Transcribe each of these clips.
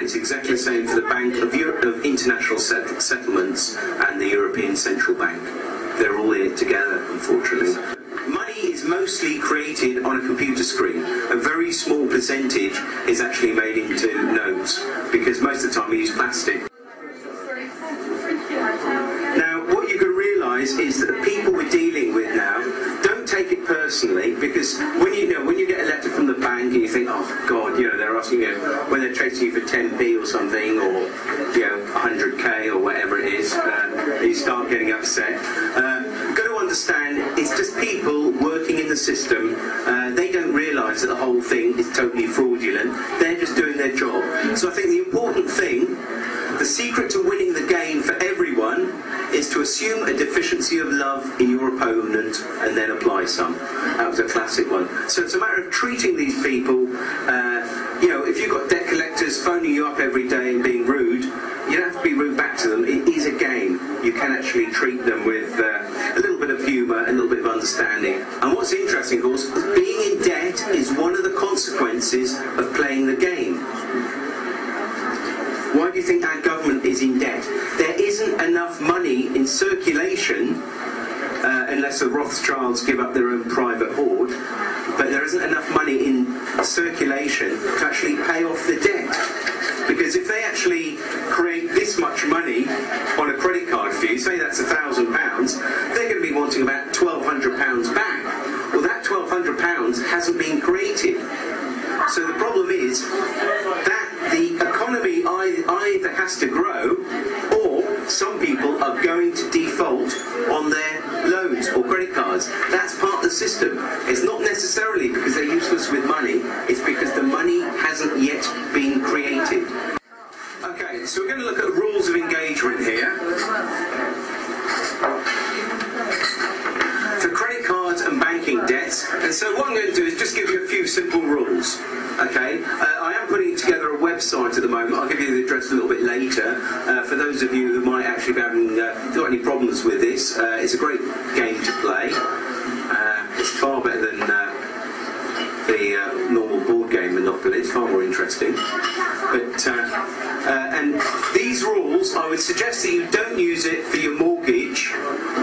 it's exactly the same for the Bank of International Settlements and the European Central Bank. They're all in it together, unfortunately. Money is mostly created on a computer screen. A very small percentage is actually made into notes, because most of the time we use plastic. Now, what you can realise is that the people we're dealing with now don't take it personally, because when you get a letter from the bank and you think, oh God, they're asking you, when they're chasing you for 10p or something, or 100k or whatever it is, you start getting upset. You've got to understand, it's just people working in the system. They don't realise that the whole thing is totally fraudulent. They're just doing their job. So I think the important thing, the secret to winning the game for everyone, is to assume a deficiency of love in your opponent and then apply some. That was a classic one. So it's a matter of treating these people, if you've got debt collectors phoning you up every day and being rude, you don't have to be rude back to them. It is a game. You can actually treat them with a little bit of humour, a little bit of understanding. And what's interesting, of course, being in debt is one of the consequences of playing the game. Why do you think our government is in debt? There isn't enough money in circulation, unless the Rothschilds give up their own private hoard, but there isn't enough money in circulation to actually pay off the debt. Because if they actually create this much money on a credit card for you, say that's £1,000, they're going to be wanting about £1,200 back. Well, that £1,200 hasn't been created. So the problem is that the economy either has to grow, or some people are going to default on their loans or credit cards. That's part of the system. It's not necessarily because they're useless with money, it's because the money hasn't yet been created. Okay, so we're going to look at rules of engagement here. For credit cards and banking debts. And so what I'm going to do is just give you a few simple rules. Okay, I am putting together a website at the moment. I'll give you the address a little bit later. For those of you who might actually be having got any problems with this, it's a great game to play. It's far better than the normal board game Monopoly. It's far more interesting. But and these rules, I would suggest that you don't use it for your mortgage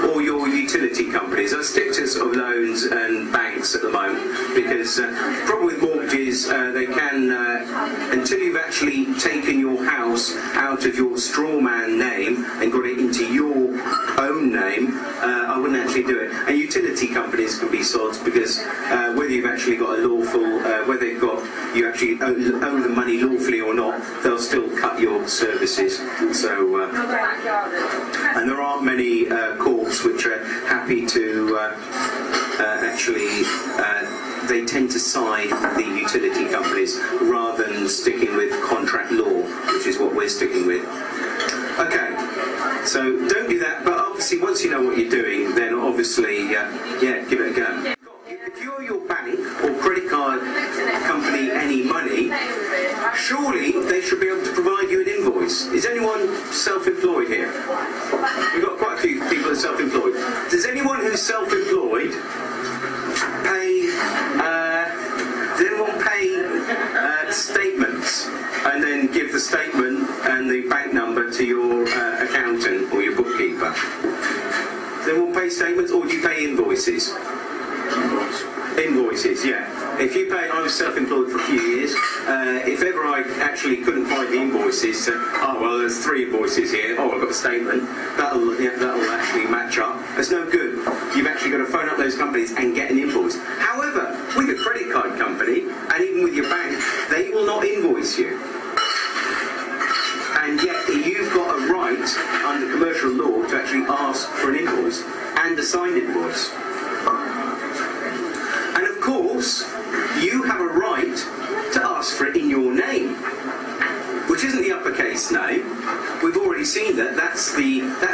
or your utility companies. I stick to sort of loans and banks at the moment, because the problem with mortgages, they can, until you've actually taken your house out of your straw man name and got it into your own name, I wouldn't actually do it. And utility companies can be sods, because whether you've actually got a lawful, whether you actually owe the money lawfully or not, they'll still cut your services. So, and there aren't many courts which are happy to actually, they tend to side the utility companies rather than sticking with contract law, which is what we're sticking with. Okay, so don't do that, but obviously once you know what you're doing, then obviously, yeah, give it a go. If you owe your bank or credit card company any money, surely they should be able to provide you an invoice. Is anyone self-employed here? We've got quite a few people who are self-employed. Does anyone who's self-employed pay, does anyone pay statements and then give the statement and the bank number to your accountant or your bookkeeper? Does anyone pay statements, or do you pay invoices? Invoices, yeah. If you pay, I was self-employed for a few years. If ever I actually couldn't find the invoices, oh well, there's 3 invoices here. Oh, I've got a statement. That'll actually match up. It's no good. You've actually got to phone up those companies and get an invoice. However, with a credit card company and even with your bank, they will not invoice you. And yet, you've got a right under commercial law to actually ask for an invoice and a signed invoice. And of course, you have a right to ask for it in your name, which isn't the uppercase name. We've already seen that. That's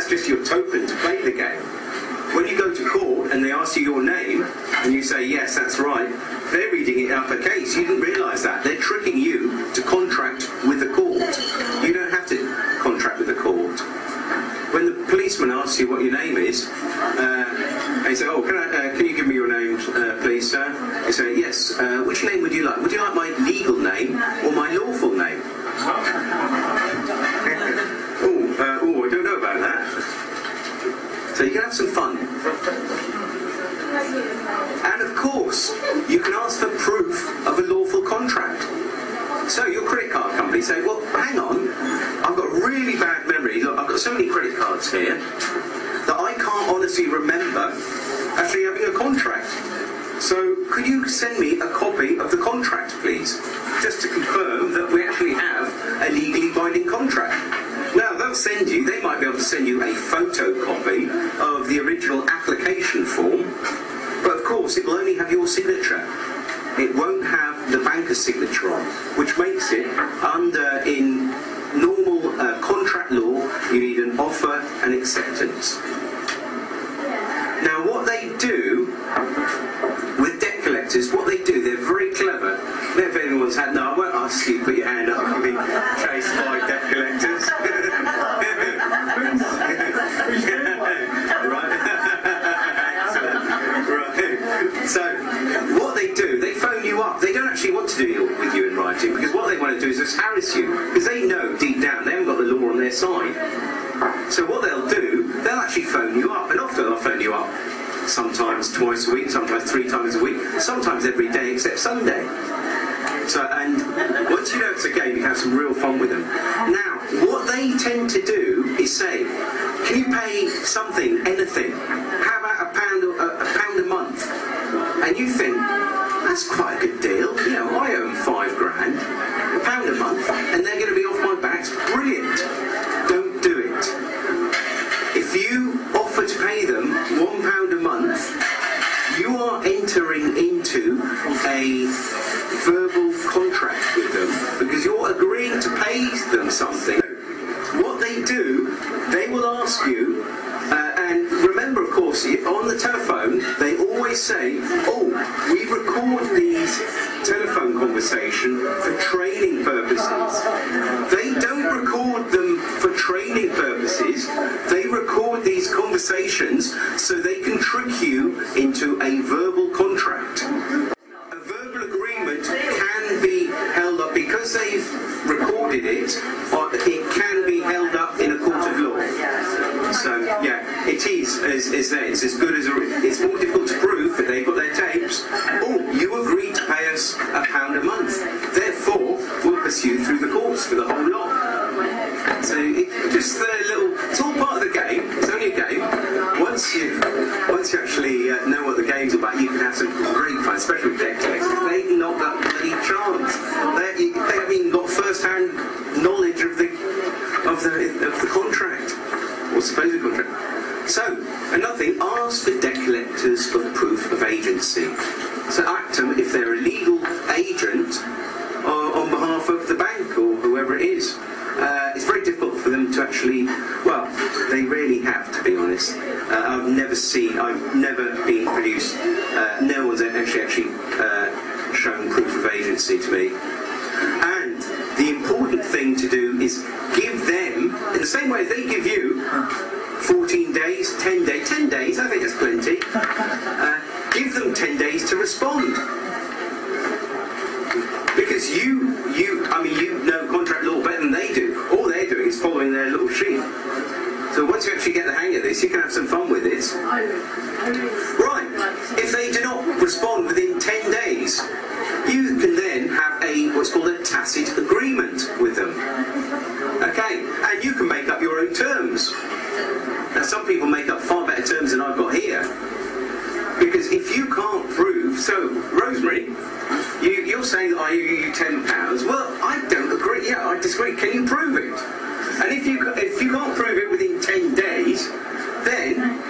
just your token to play the game. When you go to court and they ask you your name and you say yes, that's right, they're reading it uppercase. You didn't realise that. They're tricking you to contract with the court. You don't have to contract with the court. When the policeman asks you what your name is, and you say, oh, can you give me your name, please, sir? You say, yes. Which name would you like? Would you like my legal name or my lawful name? So your credit card company say, well, hang on, I've got a really bad memory. Look, I've got so many credit cards here that I can't honestly remember actually having a contract. So could you send me a copy of the contract, please? Just to confirm that we actually have a legally binding contract. Now, they'll send you, they might be able to send you a photocopy of the original application form, but of course it will only have your signature. It won't have the banker's signature on, which makes it, in normal contract law, you need an offer and acceptance. Now, what they do with debt collectors, they're very clever. If anyone's had, no, I won't ask you to put your hand up and be chased by debt collectors. Right. So, what they do, they phone you up. They don't actually want to deal with you in writing, because what they want to do is just harass you, because they know deep down they haven't got the law on their side. So what they'll do, they'll actually phone you up, and often they'll phone you up sometimes twice a week, sometimes 3 times a week, sometimes every day except Sunday. So, and once you know it's a game, you can have some real fun with them. Now, what they tend to do is say, can you pay something, anything? How about a pound a month? And you think, that's quite a good deal. You know, I own £5 grand, £1 a month, and they're going to be off my back. Brilliant. Don't do it. If you offer to pay them £1 a month, you are entering into a verbal contract with them, because you're agreeing to pay them something. What they do, they will ask you, and remember, of course, on the telephone, they always say, oh, we record these telephone conversations for training purposes. They don't record them for training purposes. They record these conversations so they can trick you into a verbal contract. A verbal agreement can be held up, because they've recorded it, or it can be held up in a court of law. So, yeah, it is it's as good as it's more difficult to prove, but they've got their tapes. Oh, you agreed to pay us £1 a month. Therefore, we'll pursue through the courts for the whole lot. So, it's all part of the game. It's only a game. Once you actually know what the game's about, you can have some great fun, especially with debt collectors. They've not got any chance. They haven't even got first-hand knowledge of the contract, or supposed contract. So, another thing, ask the debt collectors for proof of agency. So act them if they're a legal agent on behalf of the bank or whoever it is. It's very difficult for them to actually, well, they really have, to be honest. I've never been produced, no one's actually shown proof of agency to me. And the important thing to do is give them, in the same way they give you 14 days, 10 days, I think that's plenty, give them 10 days to respond. Because you know contract law better than they do. All they're doing is following their little sheet. So once you actually get the hang of this, you can have some fun with it. Right, if they do not respond within 10 days, you can then have what's called a tacit agreement with them. Okay, and you can make up your own terms. Now, some people make up far better terms than I've got here. Because if you can't prove, so Rosemary, you're saying that I owe you £10. Well, I don't agree. Yeah, I disagree. Can you prove it? And if you can't prove it within 10 days, then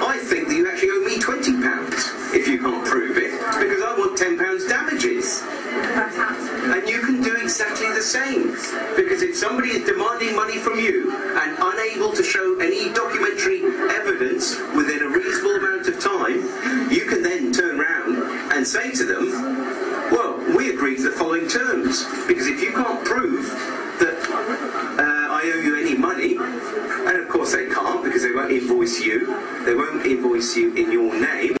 I think that you actually owe me £20 if you can't prove it, because I want £10 damages. And you can do exactly the same, because if somebody is demanding money from you and unable to show any documentary evidence within a reasonable amount of time, you can then turn around and say to them, well, we agree to the following terms, because if you can't prove that I owe you any money, and of course they can't, because they won't invoice you in your name,